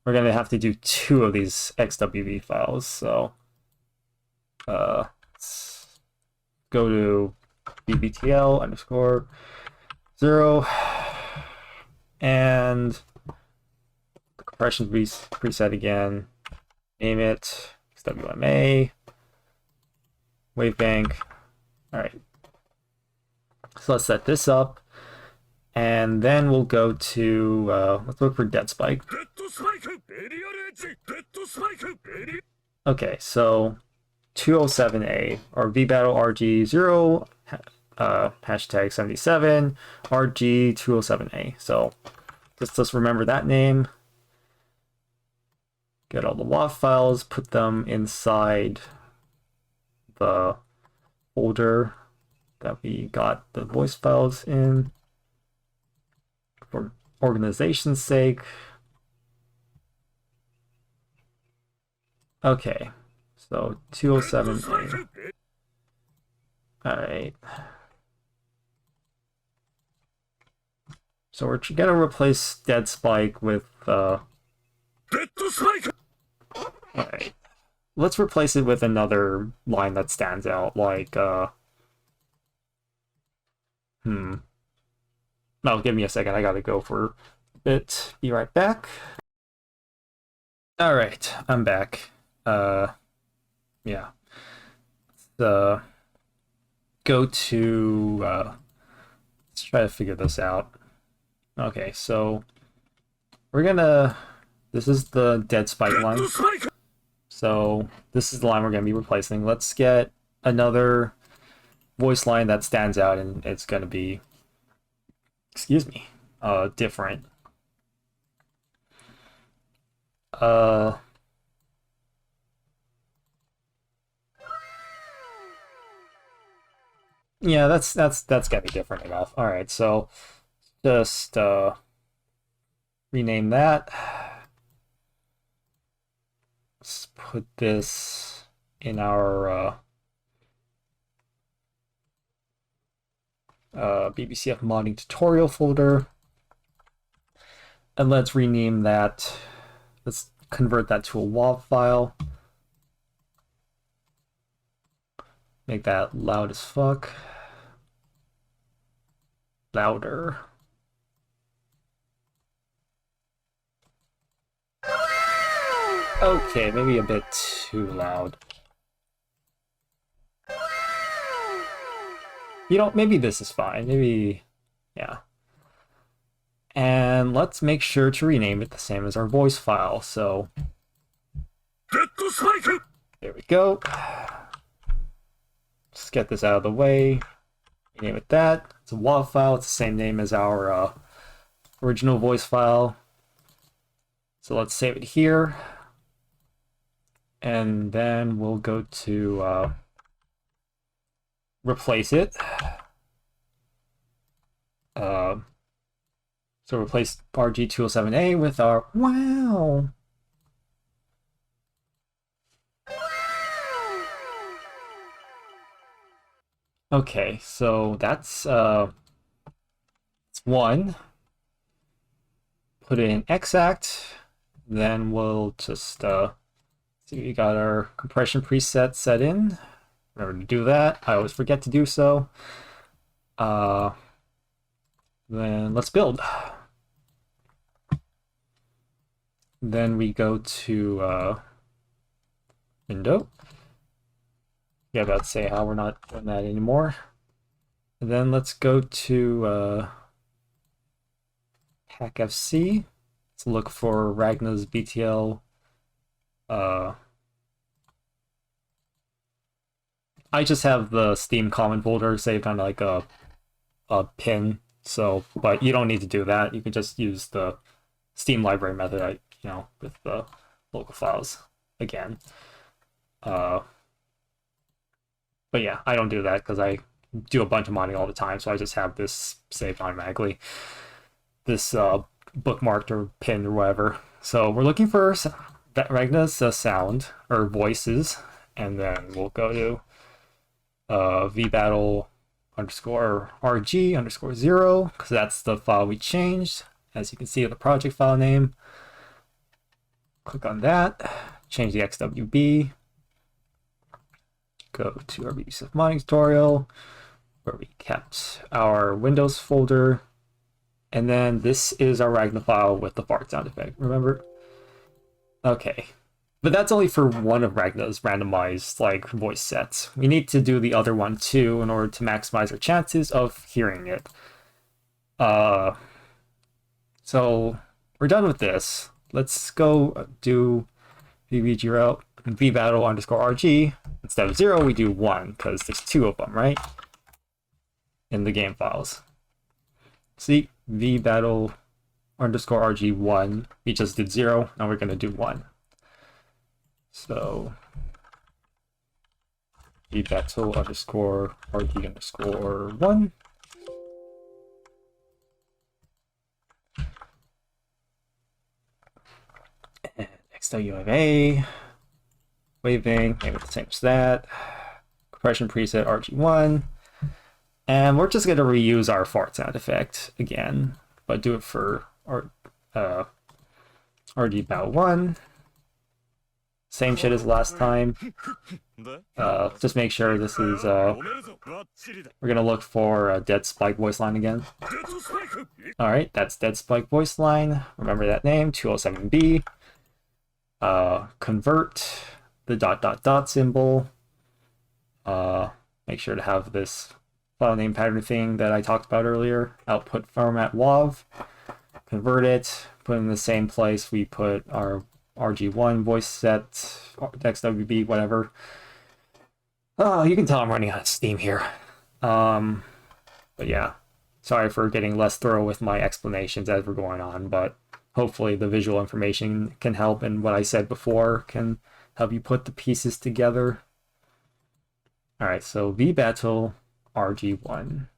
A: we're gonna have to do 2 of these XWB files. So let's go to bbtl underscore 0 and the compression preset again. Name it XWMA wavebank. All right. So let's set this up, and then we'll go to let's look for Dead Spike. Okay, so 207A or vbattle RG0 hashtag 77 RG207A. So let's remember that name. Get all the WAV files, put them inside the folder that we got the voice files in for organization's sake. Okay, so 207A. Alright. So we're gonna replace Dead Spike with Alright. Let's replace it with another line that stands out, like No, give me a second, I gotta go for a bit. Be right back. Alright, I'm back. Yeah. Let's go to let's try to figure this out. Okay, so we're gonna this is the Dead Spike line. So this is the line we're gonna be replacing. Let's get another voice line that stands out, and it's gonna be different. Yeah, that's gotta be different enough. All right, so just rename that. Let's put this in our BBCF modding tutorial folder, and let's rename that. Let's convert that to a WAV file. Make that loud as fuck. Louder. Okay, maybe a bit too loud. You know, maybe this is fine. Maybe, yeah. And let's make sure to rename it the same as our voice file. So, there we go. Let's get this out of the way. Rename it that. It's a WAV file. It's the same name as our original voice file. So let's save it here. And then we'll go to replace it. So replace RG207A with our wow. Okay, so that's one. Put it in XACT. Then we'll just see we got our compression preset set in. Remember to do that. I always forget to do so. Then let's build. Then we go to window. Yeah, about to say how we're not doing that anymore. And then let's go to hackfc. Let's look for Ragna's BTL I just have the Steam common folder saved on like a pin. So, but you don't need to do that. You can just use the Steam library method, with the local files again. But yeah, I don't do that because I do a bunch of modding all the time, so I just have this saved automatically. This bookmarked or pinned or whatever. So we're looking for Ragna's sound or voices, and then we'll go to vbattle underscore rg underscore 0 because that's the file we changed. As you can see, the project file name. Click on that, change the XWB, go to our BBCF modding tutorial where we kept our Windows folder, and then this is our Ragna file with the fart sound effect, remember? Okay, but that's only for one of Ragna's randomized like voice sets. We need to do the other one too in order to maximize our chances of hearing it. So we're done with this. Let's go do vbattle underscore rg. Instead of 0, we do 1 because there's 2 of them, right? In the game files. See, vbattle underscore rg1. We just did 0. Now we're going to do 1. So vbattle underscore rg underscore 1. And XWMA. Waving, maybe the same as that. Compression preset RG1. And we're just going to reuse our fart sound effect again, but do it for RG Bow 1. Same shit as last time. Just make sure this is, we're going to look for Dead Spike voice line again. Alright, that's Dead Spike voice line. Remember that name, 207B. Convert the ... symbol. Make sure to have this file name pattern thing that I talked about earlier. Output format WAV. Convert it. Put in the same place we put our RG1 voice set, XWB, whatever. Oh, you can tell I'm running out of steam here. But yeah, sorry for getting less thorough with my explanations as we're going on, but hopefully the visual information can help, and what I said before can help you put the pieces together. All right, so vbattle rg1.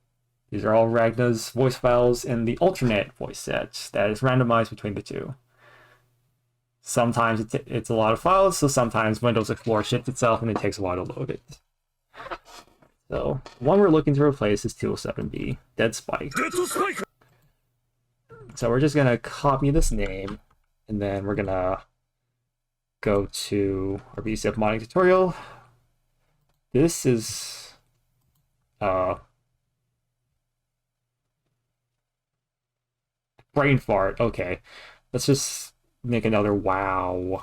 A: These are all Ragna's voice files in the alternate voice set that is randomized between the two. Sometimes it's a lot of files, so sometimes Windows Explorer shifts itself and it takes a while to load it. So one we're looking to replace is 207B, Dead Spike. So we're just gonna copy this name, and then we're gonna go to our BBCF modding tutorial. This is brain fart. Okay, let's just make another WAV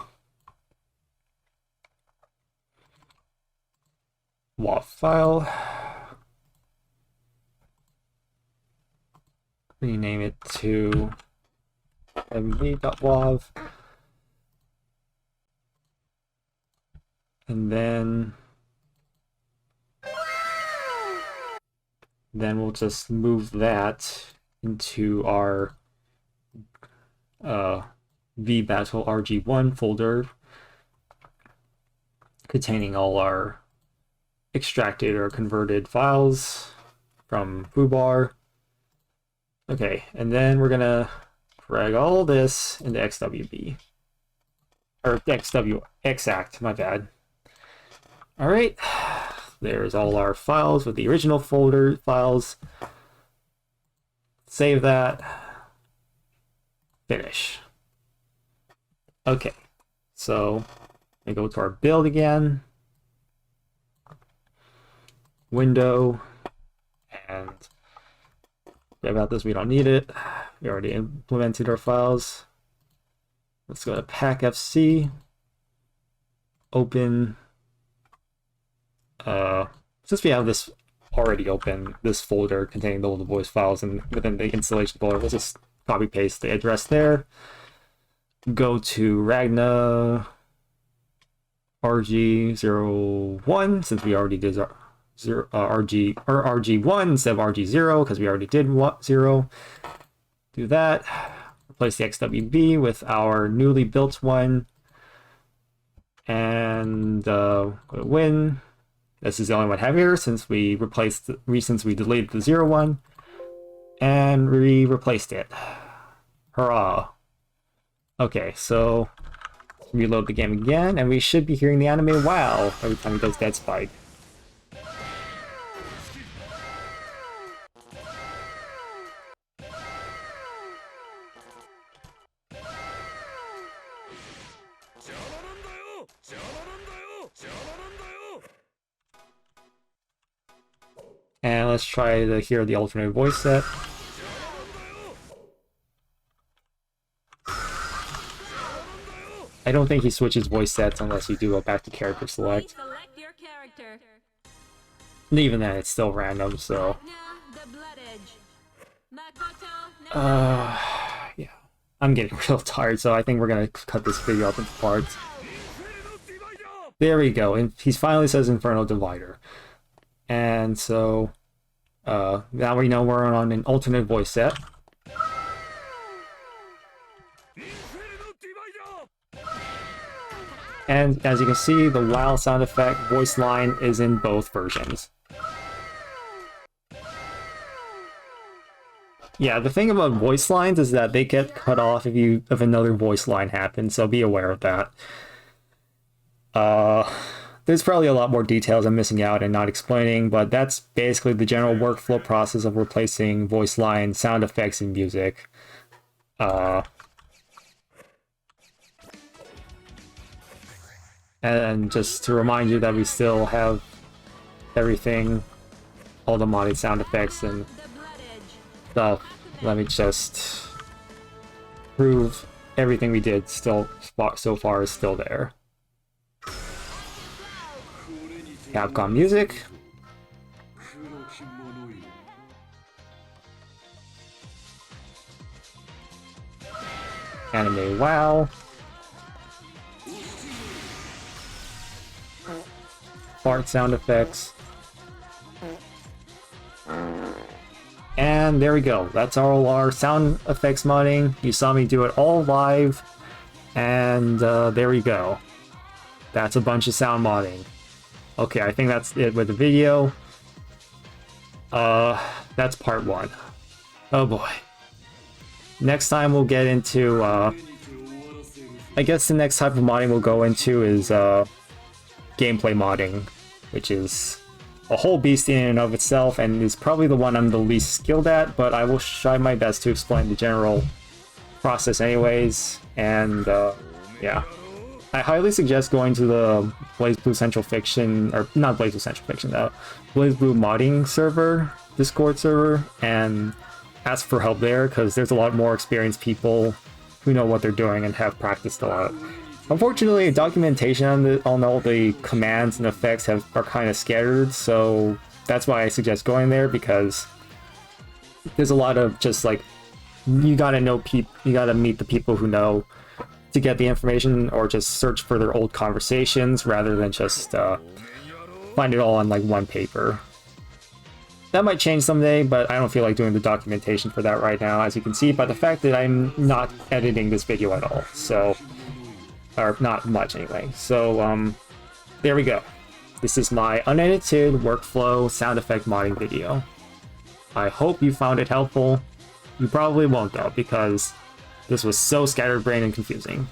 A: file. Rename it to mv.wav, and then we'll just move that into our vbattle rg1 folder containing all our extracted or converted files from foobar. Okay, and then we're gonna drag all this into XWB. Or XACT, my bad. Alright, there's all our files with the original folder files. Save that. Finish. Okay, so we go to our build again. Window, and about this, we don't need it. We already implemented our files. Let's go to packfc, open, since we have this already open, this folder containing all the voice files, and within the installation folder, we'll just copy paste the address there. Go to Ragna RG01 since we already did RG or RG1 instead of RG0 because we already did 0. Do that. Replace the XWB with our newly built one. And win. This is the only one I have here since we deleted the 0 one. And we replaced it. Hurrah. Okay, so reload the game again, and we should be hearing the anime wow every time he does that spike. And let's try to hear the alternate voice set. I don't think he switches voice sets unless you do go back to character select.
B: Select your character.
A: And even then, it's still random, so... yeah. I'm getting real tired, so I think we're gonna cut this video up into parts. There we go, and he finally says Inferno Divider. And so, now we know we're on an alternate voice set. And as you can see, the WoW sound effect voice line is in both versions. Yeah, the thing about voice lines is that they get cut off if another voice line happens, so be aware of that. There's probably a lot more details I'm missing out and not explaining, but that's basically the general workflow process of replacing voice lines, sound effects, and music. And just to remind you that we still have everything, all the modded sound effects and stuff. Let me just prove everything we did so far is still there. Capcom music. Anime WoW. Fart sound effects. And there we go. That's all our sound effects modding. You saw me do it all live. And there we go. That's a bunch of sound modding. Okay, I think that's it with the video. That's part 1. Oh boy. Next time we'll get into, I guess the next type of modding we'll go into is, gameplay modding, which is a whole beast in and of itself, and is probably the one I'm the least skilled at, but I will try my best to explain the general process anyways, and, yeah. I highly suggest going to the BlazBlue Central Fiction, or not BlazBlue Central Fiction, BlazBlue modding server, Discord server, and ask for help there, because there's a lot more experienced people who know what they're doing and have practiced a lot. Unfortunately, documentation on all the commands and effects are kind of scattered, so that's why I suggest going there, because there's a lot of just like, you gotta meet the people who know to get the information, or just search for their old conversations rather than just find it all on like one paper. That might change someday, but I don't feel like doing the documentation for that right now, as you can see by the fact that I'm not editing this video at all, so, or not much anyway. So there we go. This is my unedited workflow sound effect modding video. I hope you found it helpful. You probably won't though, because this was so scatterbrained and confusing.